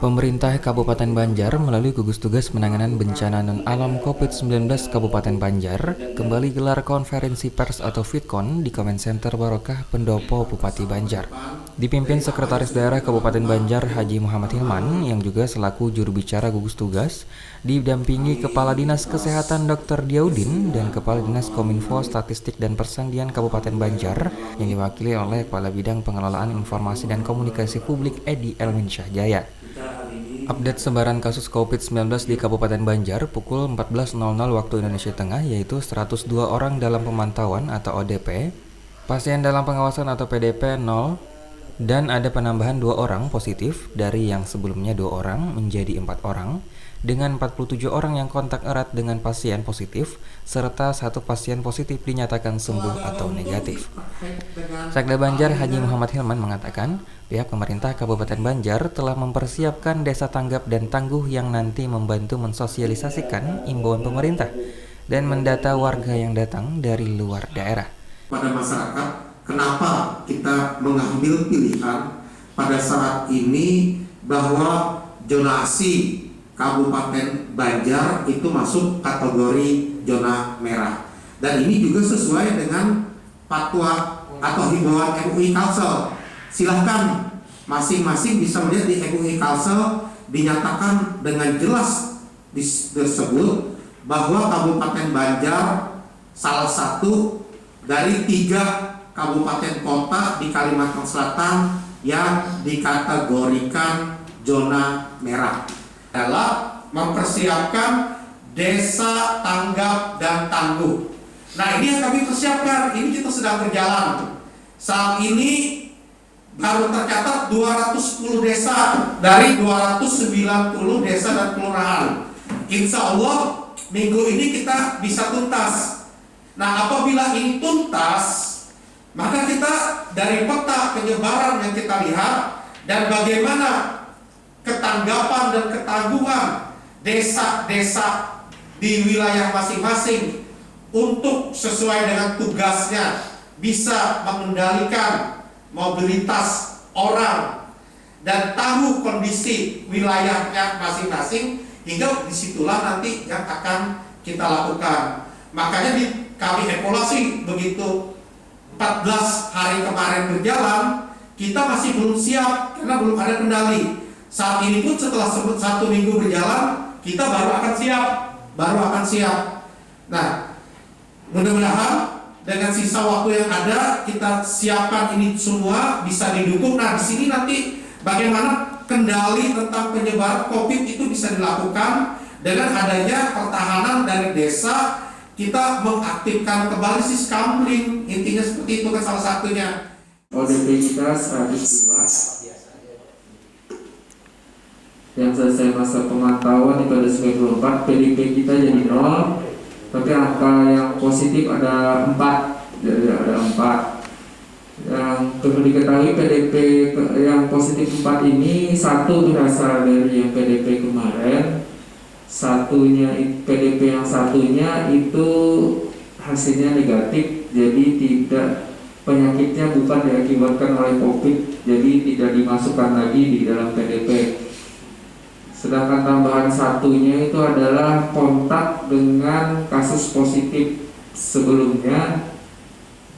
Pemerintah Kabupaten Banjar melalui gugus tugas penanganan bencana non-alam COVID-19 Kabupaten Banjar kembali gelar konferensi pers atau VidCon di Comment Center Barokah Pendopo Bupati Banjar. Dipimpin Sekretaris Daerah Kabupaten Banjar Haji Muhammad Hilman yang juga selaku juru bicara gugus tugas, didampingi Kepala Dinas Kesehatan Dr. Diaudin dan Kepala Dinas Kominfo Statistik dan Persandian Kabupaten Banjar yang diwakili oleh Kepala Bidang Pengelolaan Informasi dan Komunikasi Publik Edi Elmin Syahjaya. Update sebaran kasus COVID-19 di Kabupaten Banjar pukul 14.00 waktu Indonesia Tengah yaitu 102 orang dalam pemantauan atau ODP, pasien dalam pengawasan atau PDP 0, dan ada penambahan 2 orang positif dari yang sebelumnya 2 orang menjadi 4 orang, dengan 47 orang yang kontak erat dengan pasien positif, serta 1 pasien positif dinyatakan sembuh atau negatif. Sekda Banjar Haji Muhammad Hilman mengatakan, pihak pemerintah Kabupaten Banjar telah mempersiapkan desa tanggap dan tangguh yang nanti membantu mensosialisasikan imbauan pemerintah dan mendata warga yang datang dari luar daerah. Pada masyarakat, kenapa kita mengambil pilihan pada saat ini bahwa zonasi Kabupaten Banjar itu masuk kategori zona merah, dan ini juga sesuai dengan fatwa atau himbauan MUI Kalsel. Silahkan masing-masing bisa melihat di MUI Kalsel dinyatakan dengan jelas disebut bahwa Kabupaten Banjar salah satu dari 3 kabupaten kota di Kalimantan Selatan yang dikategorikan zona merah adalah mempersiapkan desa tanggap dan tangguh. Nah, ini yang kami persiapkan, ini kita sedang berjalan. Saat ini baru tercatat 210 desa dari 290 desa dan kelurahan. Insya Allah minggu ini kita bisa tuntas. Nah, apabila ini tuntas, maka kita dari peta penyebaran yang kita lihat dan bagaimana ketanggapan dan ketangguhan desa-desa di wilayah masing-masing untuk sesuai dengan tugasnya bisa mengendalikan mobilitas orang dan tahu kondisi wilayahnya masing-masing, hingga disitulah nanti yang akan kita lakukan. Makanya kami evaluasi begitu 14 hari kemarin berjalan, kita masih belum siap karena belum ada kendali. Saat ini pun setelah 1 minggu berjalan, kita baru akan siap. Nah, mudah-mudahan dengan sisa waktu yang ada kita siapkan ini semua bisa didukung. Nah, di sini nanti bagaimana kendali tentang penyebaran COVID itu bisa dilakukan dengan adanya pertahanan dari desa. Kita mengaktifkan kembali Siskampling, intinya seperti itu kan salah satunya. ODP kita 102 yang selesai masa pemantauan itu ada 94, PDP kita jadi 0, tapi angka yang positif ada 4, jadi ada 4. Yang perlu diketahui PDP yang positif 4 ini, 1 berasal dari yang PDP kemarin, PDP yang satunya itu hasilnya negatif, jadi tidak, penyakitnya bukan diakibatkan oleh COVID, jadi tidak dimasukkan lagi di dalam PDP. Sedangkan tambahan satunya itu adalah kontak dengan kasus positif sebelumnya,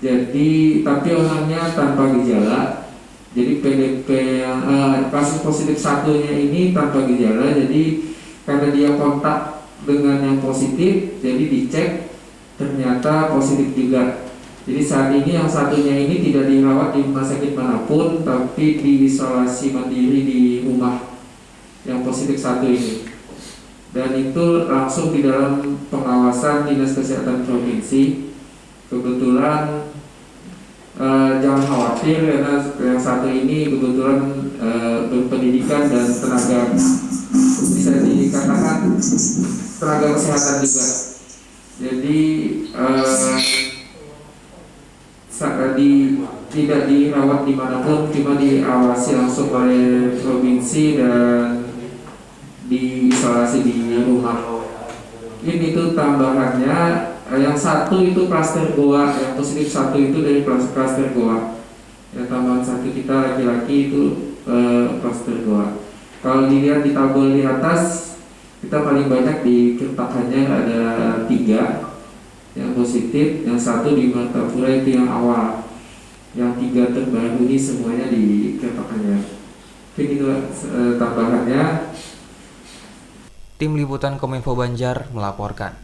jadi tapi orangnya tanpa gejala. Jadi PDP yang kasus positif satunya ini tanpa gejala, jadi karena dia kontak dengan yang positif, jadi dicek ternyata positif juga. Jadi saat ini yang satunya ini tidak dirawat di rumah sakit manapun, tapi diisolasi mandiri di rumah yang positif 1 ini, dan itu langsung di dalam pengawasan Dinas Kesehatan Provinsi. Kebetulan jangan khawatir karena yang 1 ini kebetulan berpendidikan dan tenaga, bisa dikatakan tenaga kesehatan juga. Jadi tidak dirawat dimanapun, cuma diawasi langsung oleh provinsi dan diisolasi di rumah. Ini tuh tambahannya, yang 1 itu klaster Goa, yang positif 1 itu dari klaster Goa. Yang tambahan 1 kita laki-laki itu klaster Goa. Kalau dilihat di tabel di atas, kita paling banyak di Kertakannya ada 3 yang positif, yang 1 di Martapura itu yang awal, yang 3 terbaru ini semuanya di Kertakannya. Mungkin itu tambahannya. Tim Liputan Kominfo Banjar melaporkan.